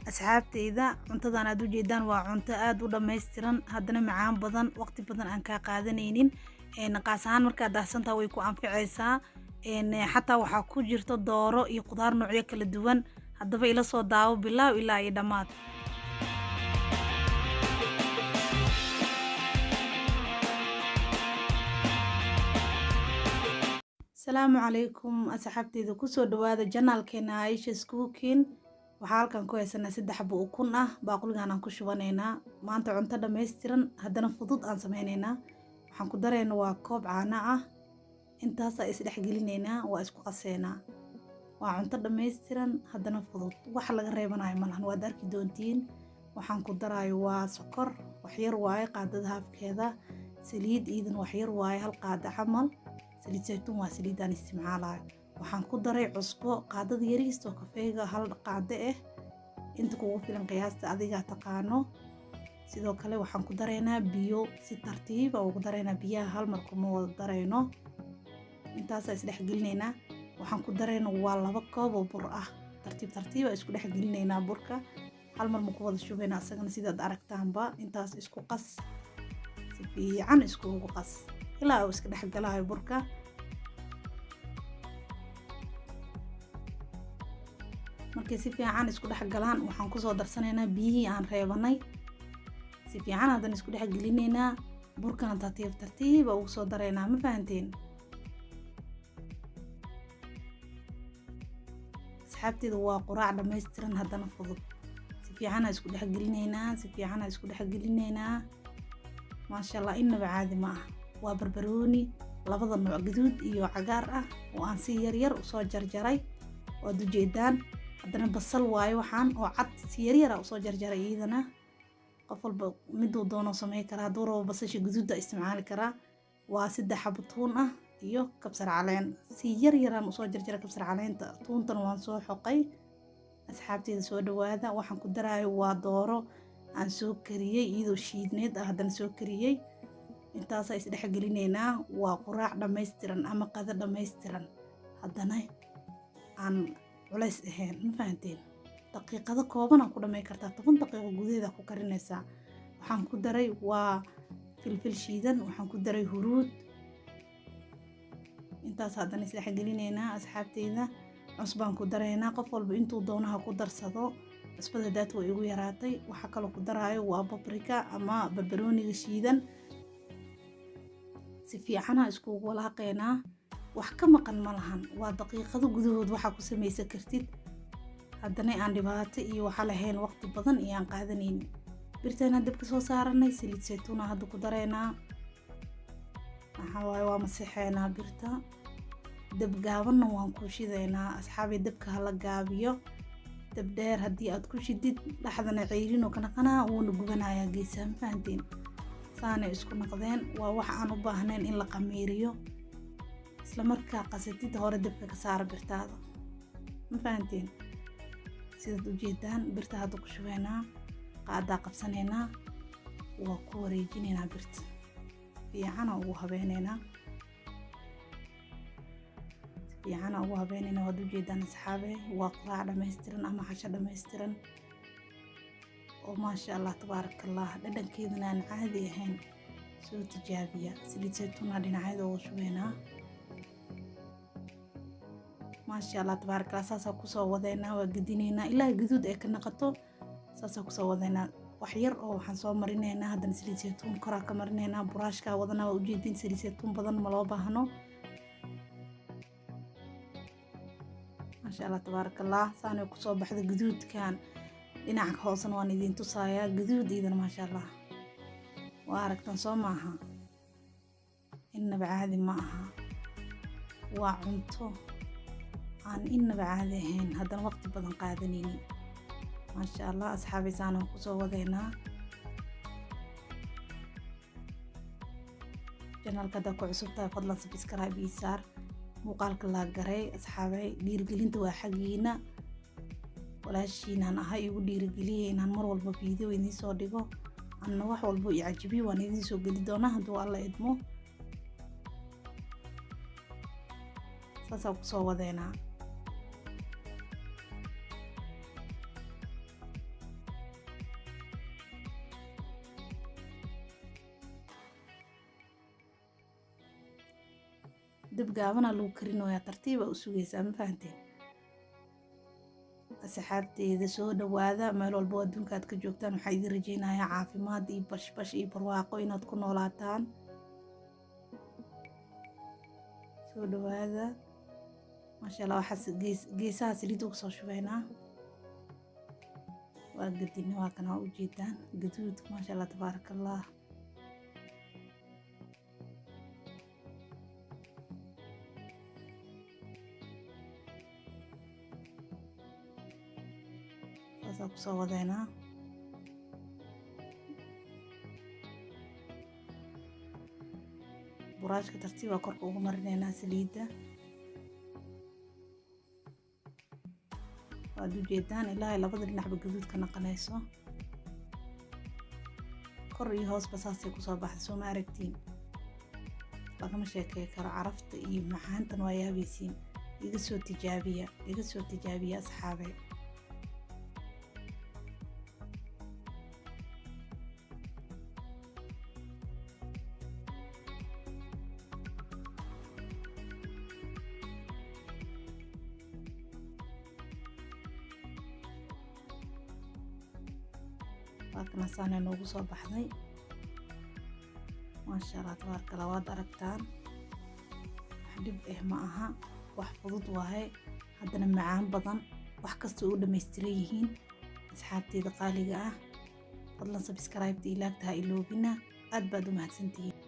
asxaabteyda cuntadan aad u jeedaan waa cunto aad u dhameystiran haddana macaan badan waqti badan aan ka qaadanaynin qaas ahaan markaad daahsantaa way ku anficaysaa xataa waxaa ku jirto dooro iyo qudaar noocyo kala duwan haddaba ila soo daawo bilaaw ilaa iyo dhammaad. Asalaamu calaykum asxaabteyda kusoo dhawaada janaalkeena Aisha's Cooking. Waxaa halkan ku haysanaa 3 xabo ukun ah baaquligan aan ku shubanaynaa maanta cunto dhameystiran haddana fudud aan sameynaynaa. Waxaan ku dareynaa waa koob caano ah intaas ay is dhex gelinaynaa waa isku qaseynaa. Waa cunto dhameystiran haddana fudud wax laga reebanayo malahan waad arki doontiin. Waxaan ku darayo waa sokor wax yar waaye qaadada haafkeeda, saliid iidan wax yar waaye hal qaada camal, saliid saytuun waa saliidaan isticmaalayo. waxaan ku daray cusbo qaadada yariis oo kafeega hal qaado ah inta kugu filan qiyaasta adiga taqaano. sidoo kale waxaan ku dareynaa biyo si tartiib ah ugu dareynaa biyaha hal mar kuma wada dareyno. intaas is dhex gelinaynaa. waxaan ku dareynaa waa 2 koob oo bur ah tartiib isku dhex gelinaynaa burka hal mar ma ku wada shubaynaa asagana sidaad aragtaanba intaas isku qas si fiican isku qas ilaa uu iska dhex galayo burka. markay si fiican isku dhex galaan waxaan ku soo darsanaynaa biyihii aan reebanay si fiican hadan isku dhex gelinaynaa burkana tartiib ugu soo dareynaa ma fahanteen. asxaabteedu waa quraac dhameystiran haddana fudud si fiican isku dhex gelinaynaa maasha Allah inaba caadi ma ah. waa barbarooni labada nooc gaduud iyo cagaar ah oo aan si yar u soo jarjaray waad u jeedaan. haddana basal waaye waxaan oo cad si yar u soo jarjaray iyadana qof walba miduu doono sameey kara hadduu rabo basasha gaduuda isticmaali karaa. waa 3 xabo tuun ah iyo kabsar caleen si yar aan u soo jarjaray kabsar caleenta tuuntan waan soo xoqay. asxaabteeda soo dhawaada. waxaan ku darayo waa dooro aan soo kariyay iyadoo shiidneed ah haddana soo kariyay intaas is dhex gelinaynaa. waa quraac dhameystiran ama qado dhameystiran haddana aan culays ahayn ma fahanteen. daqiiqado kooban aan ku dhamey kartaa 10 daqiiqo gudaheeda ku karinaysaa. waxaan ku daray waa filfil shiidan waxaan ku daray huruud intaas haddana is dhex gelinaynaa. asxaabteeda cusbaan ku dareynaa qof walba intuu doonaha ku darsado cusbada daad way igu yaraatay. waxa kale ku darayo waa paprika ama barbarooniga shiidan si fiican isku walaaqeynaa wax ka maqan malahan waa daqiiqado gudahood waxa ku sameysan kartid haddana aan dhibaato iyo waxa lahayn waqti badan iyo aan qaadanayn. birteena dabka soo saaranay saliid saytuun hadda ku dareynaa waxa waaye waa masixeynaa birta dab gaabanna waan ku shideynaa. asxaabi dabka hala gaabiyo dab dheer haddii aad ku shidid dhaxdana ceyrin oo kana wuuna gubanayaa geesaha ma fahanteen. saana isku noqdeen waa wax aan u baahnayn in la qamiiriyo isla markaa qasatid hore dabka ka saar birtaada ma fahanteen. sidaad u jeedaan birta hadda ku shubaynaa qaada qabsanaynaa waa ku wareejinaynaa birta fiican ugu habeenaynaa waad u jeedaan asxaabe. waa quraac dhameystiran ama casho dhameystiran oo maasha Allah tabarakallah dhadhankeedana aan caadi ahayn. soo tijaabiya saliid saytuun dhinaceeda ugu shubaynaa maasha Allah tabarakallah. saasa ku soo wadeynaa waa gidinaynaa ilaa gaduud ay ka noqoto saasa ku soo wadeynaa wax yar oo waxaan soo marinaynaa haddana saliid saytuun koraa ka marinaynaa buraashka wadana waa u jeedin saliid saytuun badan ma loo baahno maasha Allah tabarakallah. saana ku soo baxda gaduudkan dhinaca hoosana waan idin tusayaa gaduud iidan maasha Allah waa aragtan soo maaha inaba caadi ma aha. waa cunto aan inaba caadi ahayn haddana waqti badan qaadanaynin maasha Allah. asxaabi saana ku soo wadeynaa janaalka da ku cusubtahay fadlan subscribe ii saar muuqaalka la garay. asxaabay dhiirigelinta waa xagiina walaashiinaan ahay igu dhiirigeliyay inaan mar walba video idin soo dhigo anna wax walba i cajibiyo waan idin soo geli doonaa hadduu alla idmo. saasa ku soo wadeynaa dab gaabana lagu karinayaa tartiib u sugaysaa ma fahanteen asxaabteyda soo dhawaada meel walba adduunka aad ka joogtaan waxaa idin rajeynayaa caafimaad iyo bashbash iyo barwaaqo inaad ku noolaataan soo dhawaada maasha Allah waxaa geesaha saliid ugu soo shubaynaa waa gadina waa kana u jeedaan gaduud maasha Allah tabaarakallah ku soo wadaynaa buraashka tartiib waa korka ugu marinaynaa saliidda waad u jeedaan ilaa labada dhinacba gaduud ka naqanayso kor iyo hoosba saasay ku soo baxda soo ma aragtiin lagama sheekay karo carafta iyo macaantan waa yaabaysiin iga soo tijaabiya asxaabay waakana saanay noogu soo baxday maasha Allah tabaarakallah waad aragtaan wax dhib ma aha wax fudud waaye haddana macaan badan wax kasta oo dhameystiran yihiin asxaabteyda qaaliga ah fadlan subscribe tii laagta ha iloobina aad baad u mahadsantihiin